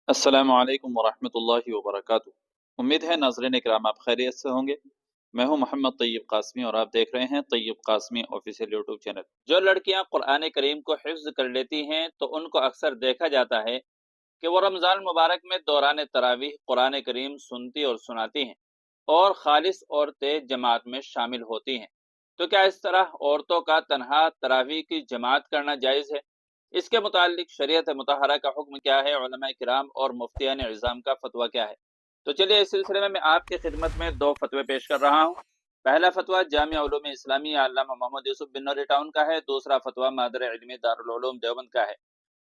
अस्सलामु अलैकुम वरहमतुल्लाहि वबरकातुहू। उम्मीद है नाज़रीन इकराम आप खैरियत से होंगे। मैं हूं मोहम्मद तैयब कासमी और आप देख रहे हैं Tayyab Qasmi official YouTube channel. जो लड़कियां कुरान करीम को हिफ्ज कर लेती हैं तो उनको अक्सर देखा जाता है कि वो रमज़ान मुबारक में दौरान तरावीह कुरान करीम सुनती और सुनाती हैं और खालिस औरतें जमात में शामिल होती हैं। तो क्या इस तरह औरतों का तन्हा तरावीह की जमात करना जायज़ है? इसके मुतालिक शरीयत मुतहरा का हुक्म क्या है, उलमा किराम और मुफ्तियान इज़ाम का फतवा क्या है? तो चलिए इस सिलसिले में मैं आपकी खिदमत में दो फतवे पेश कर रहा हूँ। पहला फतवा जामिया उलूम इस्लामिया अल्लामा मोहम्मद यूसुफ बिन नूरी टाउन का है। दूसरा फतवा मादर इल्मी दारुल उलूम देवबंद का है।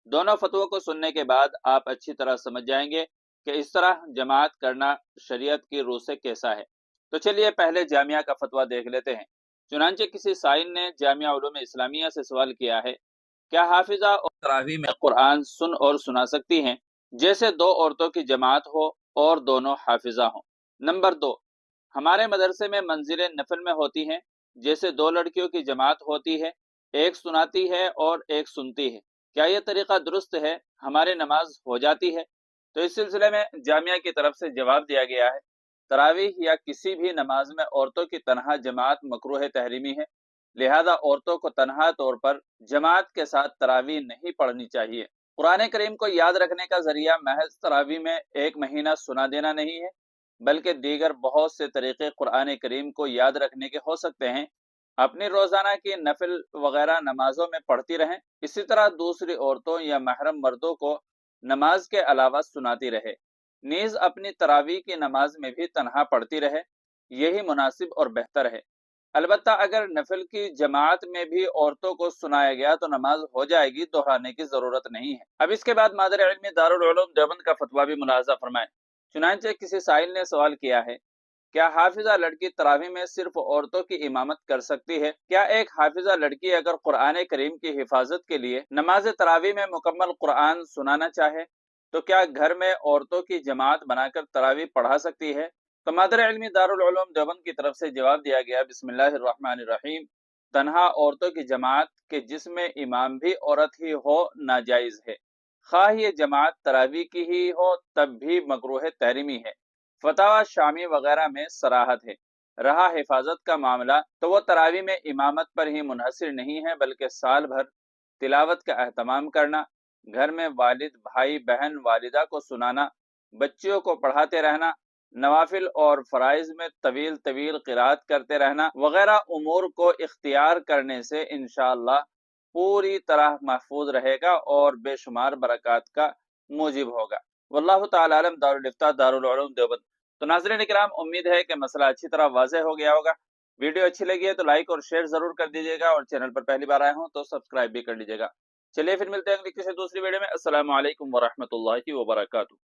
दोनों फतवों को सुनने के बाद आप अच्छी तरह समझ जाएंगे कि इस तरह जमात करना शरीयत की रूह से कैसा है। तो चलिए पहले जामिया का फतवा देख लेते हैं। चुनांचे किसी साइन ने जामिया उलूम इस्लामिया से सवाल किया है, क्या हाफिजा और तरावी में कुरान सुन और सुना सकती हैं जैसे दो औरतों की जमात हो और दोनों हाफिजा हों? नंबर 2, हमारे मदरसे में मंजिलें नफल में होती हैं, जैसे दो लड़कियों की जमात होती है, एक सुनाती है और एक सुनती है, क्या यह तरीका दुरुस्त है? हमारी नमाज हो जाती है? तो इस सिलसिले में जामिया की तरफ से जवाब दिया गया है, तरावीह या किसी भी नमाज में औरतों की तनहा जमात मकरूह तहरीमी है, लिहाजा औरतों को तनहा तौर पर जमात के साथ तरावीह नहीं पढ़नी चाहिए। कुरान करीम को याद रखने का जरिया महज तरावीह में एक महीना सुना देना नहीं है, बल्कि दीगर बहुत से तरीके कुरान करीम को याद रखने के हो सकते हैं। अपनी रोजाना की नफिल वगैरह नमाजों में पढ़ती रहें। इसी तरह दूसरी औरतों या महरम मर्दों को नमाज के अलावा सुनाती रहे। नीज अपनी तरावीह की नमाज में भी तनहा पढ़ती रहे, यही मुनासिब और बेहतर है। अलबत्ता अगर नफिल की जमात में भी औरतों को सुनाया गया तो नमाज हो जाएगी, दोहराने की जरूरत नहीं है। अब इसके बाद मादर इल्मी दारुल उलूम देवबंद का फतवा भी मुलाजा फरमाएं। चुनांचे किसी साइल ने सवाल किया है, क्या हाफिजा लड़की तरावी में सिर्फ औरतों की इमामत कर सकती है? क्या एक हाफिजा लड़की अगर कुरान करीम की हिफाजत के लिए नमाज तरावी में मुकम्मल कुरान सुनाना चाहे तो क्या घर में औरतों की जमात बनाकर तरावी पढ़ा सकती है? तो मादर इल्मी दारुल उलूम देवबंद की तरफ से जवाब दिया गया, बिस्मिल्लाहिर्रहमानिर्रहीम, तन्हा औरतों की जमात के जिसमें इमाम भी औरत ही हो नाजायज है, खा ये जमात तरावी की ही हो तब भी मकरूह तहरीमी है। फतावा शामी वगैरह में सराहत है। रहा हिफाजत का मामला तो वह तरावी में इमामत पर ही मुनहसर नहीं है, बल्कि साल भर तिलावत का अहतमाम करना, घर में वालिद भाई बहन वालिदा को सुनाना, बच्चियों को पढ़ाते रहना, नवाफिल और फराइज में तवील तवील क़िरात करते रहना वगैरह उमूर को इख्तियार करने से इंशाअल्लाह पूरी तरह महफूज रहेगा और बेशुमार बरक़ात का मूजिब होगा। वल्लाहु ताला आलम। दारुल इफ्ता दारुल उलूम देवबंद। तो नाज़रीन इकराम, उम्मीद है कि मसला अच्छी तरह वाज़ेह हो गया होगा। वीडियो अच्छी लगी है तो लाइक और शेयर जरूर कर दीजिएगा और चैनल पर पहली बार आए हों तो सब्सक्राइब भी कर लीजिएगा। चलिए फिर मिलते हैं अगली किसी दूसरी वीडियो में। अस्सलामु अलैकुम वरहमतुल्लाहि वबरकातुहू।